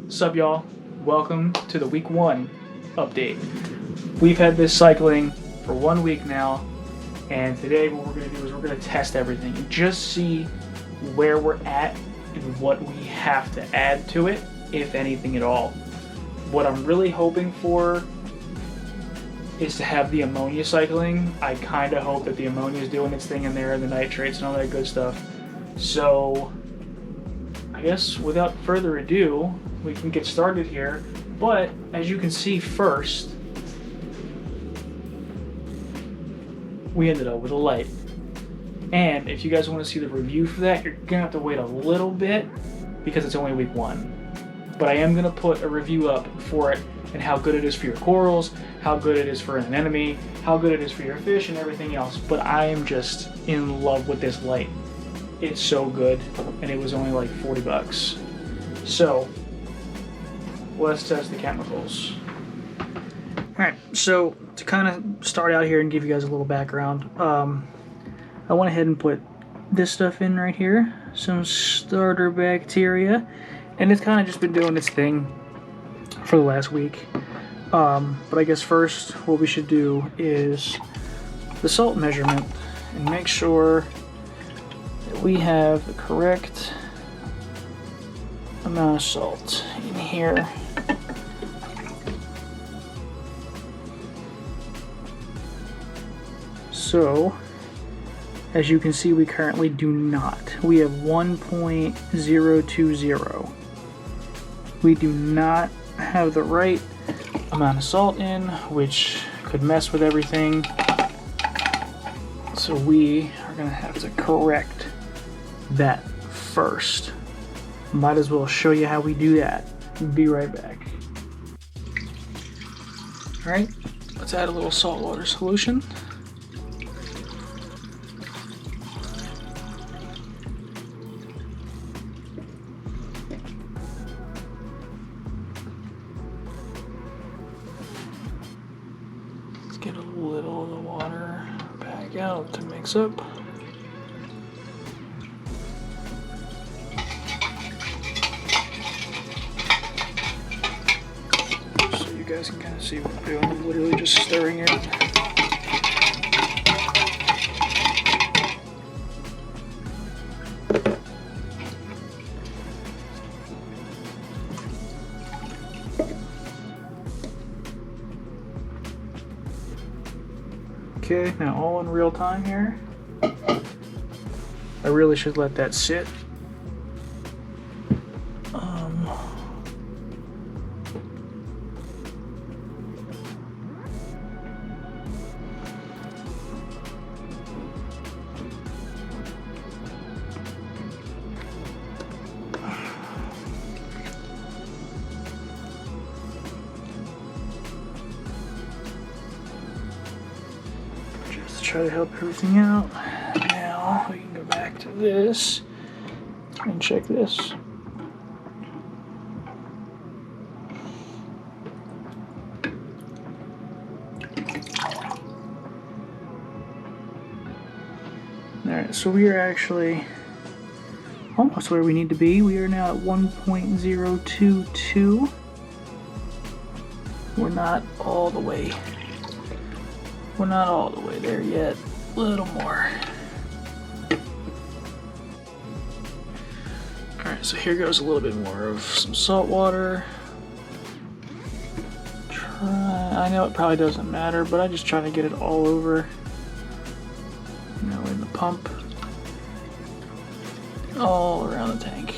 Sup y'all, welcome to the week 1 update. We've had this cycling for 1 week now, and today what we're going to do is we're going to test everything and just see where we're at and what we have to add to it, if anything at all. What I'm really hoping for is to have the ammonia cycling. I kind of hope that the ammonia is doing its thing in there, and the nitrates and all that good stuff. So I guess without further ado, we can get started here. But as you can see, first we ended up with a light, and if you guys want to see the review for that, you're gonna have to wait a little bit because it's only week 1. But I am gonna put a review up for it and how good it is for your corals, how good it is for an anemone, how good it is for your fish and everything else. But I am just in love with this light. It's so good, and it was only like 40 bucks. So let's test the chemicals. Alright, so to kind of start out here and give you guys a little background, I went ahead and put this stuff in right here, some starter bacteria, and it's kind of just been doing its thing for the last week. But I guess first what we should do is the salt measurement and make sure that we have the correct amount of salt in here. So, as you can see, we currently do not. We have 1.020. We do not have the right amount of salt in, which could mess with everything. So we are going to have to correct that first. Might as well show you how we do that. Be right back. Alright, let's add a little saltwater solution. Let's get a little of the water back out to mix up. So you guys can kind of see what I'm doing. I'm literally just stirring it. Okay, now all in real time here. I really should let that sit. Try to help everything out. Now we can go back to this and check this. Alright, so we are actually almost where we need to be. We are now at 1.022. We're not all the way there yet. A little more. Alright, so here goes a little bit more of some salt water. I know it probably doesn't matter, but I just try to get it all over. You know, in the pump. All around the tank.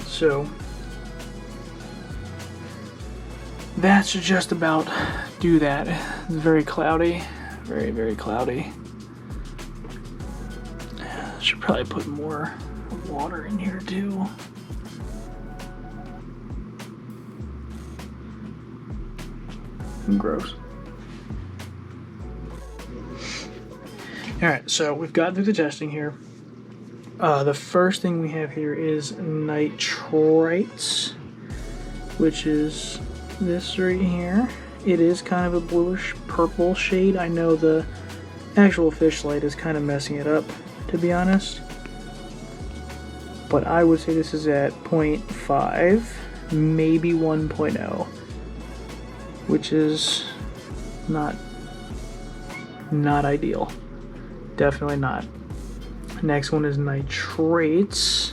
So that should just about do that. It's very cloudy. Very, very cloudy. Should probably put more water in here too. Gross. Alright, so we've got through the testing here. The first thing we have here is nitrites, which is this right here. It is kind of a bluish purple shade. I know the actual fish light is kind of messing it up, to be honest. but I would say this is at 0.5, maybe 1.0, which is not ideal. Definitely not. Next one is nitrates,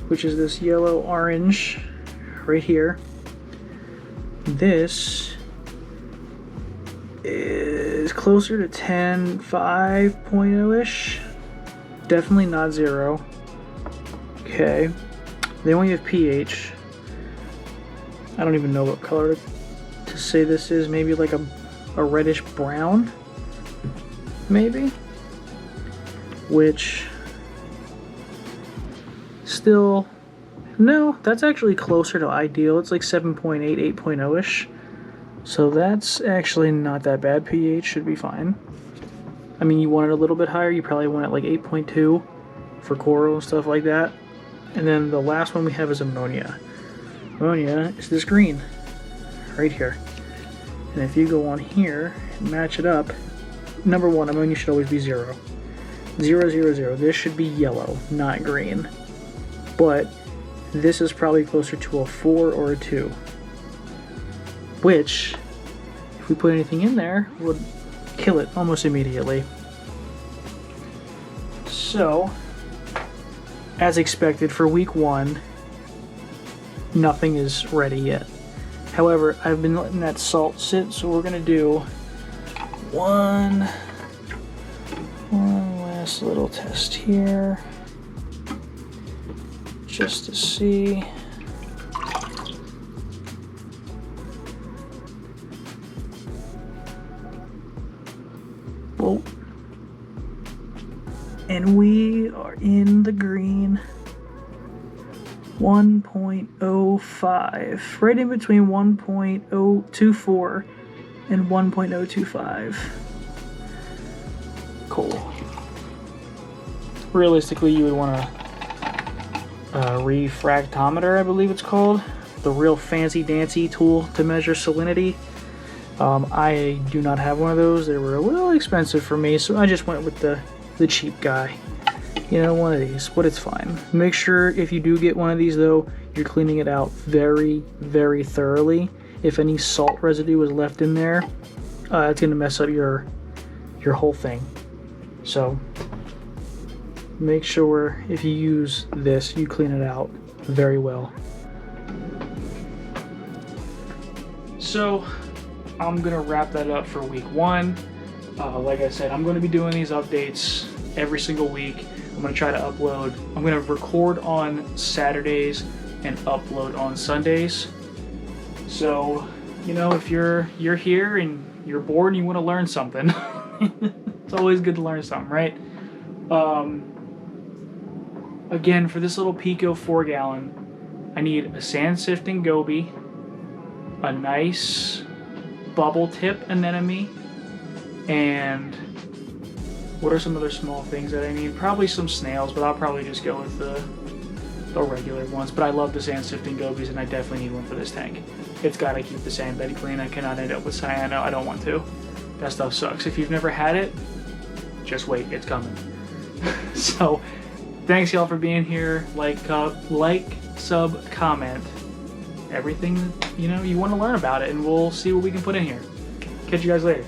which is this yellow orange right here. This is closer to 10, 5.0-ish. Definitely not 0. Okay. Then we have pH. I don't even know what color to say this is. Maybe like a reddish brown? Maybe? Which still, no, that's actually closer to ideal. It's like 7.8, 8.0-ish. So that's actually not that bad. pH should be fine. I mean, you want it a little bit higher. You probably want it like 8.2 for coral and stuff like that. And then the last one we have is ammonia. Ammonia is this green right here. And if you go on here and match it up, number one, ammonia should always be 0. 0, 0, 0. This should be yellow, not green. But this is probably closer to a 4 or a 2. Which, if we put anything in there, would kill it almost immediately. So, as expected for week 1, nothing is ready yet. However, I've been letting that salt sit, so we're gonna do one last little test here, just to see. Oh. And we are in the green. 1.05, right in between 1.024 and 1.025. Cool. Realistically, you would want a refractometer, I believe it's called, the real fancy dancy tool to measure salinity. I do not have one of those. They were a little expensive for me, so I just went with the cheap guy. You know, one of these, but it's fine. Make sure if you do get one of these though, you're cleaning it out very, very thoroughly. If any salt residue is left in there, it's gonna mess up your whole thing. So make sure if you use this, you clean it out very well. So I'm gonna wrap that up for week 1. Like I said, I'm gonna be doing these updates every single week. I'm gonna try to upload. I'm gonna record on Saturdays and upload on Sundays. So, you know, if you're here and you're bored and you want to learn something, it's always good to learn something, right? Again, for this little Pico 4-gallon, I need a sand sifting goby, a nice bubble tip anemone, and what are some other small things that I need? Probably some snails, but I'll probably just go with the regular ones. But I love the sand sifting gobies, and I definitely need one for this tank. It's got to keep the sand bed clean. I cannot end up with cyano. I don't want to. That stuff sucks. If you've never had it, just wait. It's coming. So, thanks y'all for being here. Like, sub, comment. Everything, you know, you want to learn about it, and we'll see what we can put in here. Catch you guys later.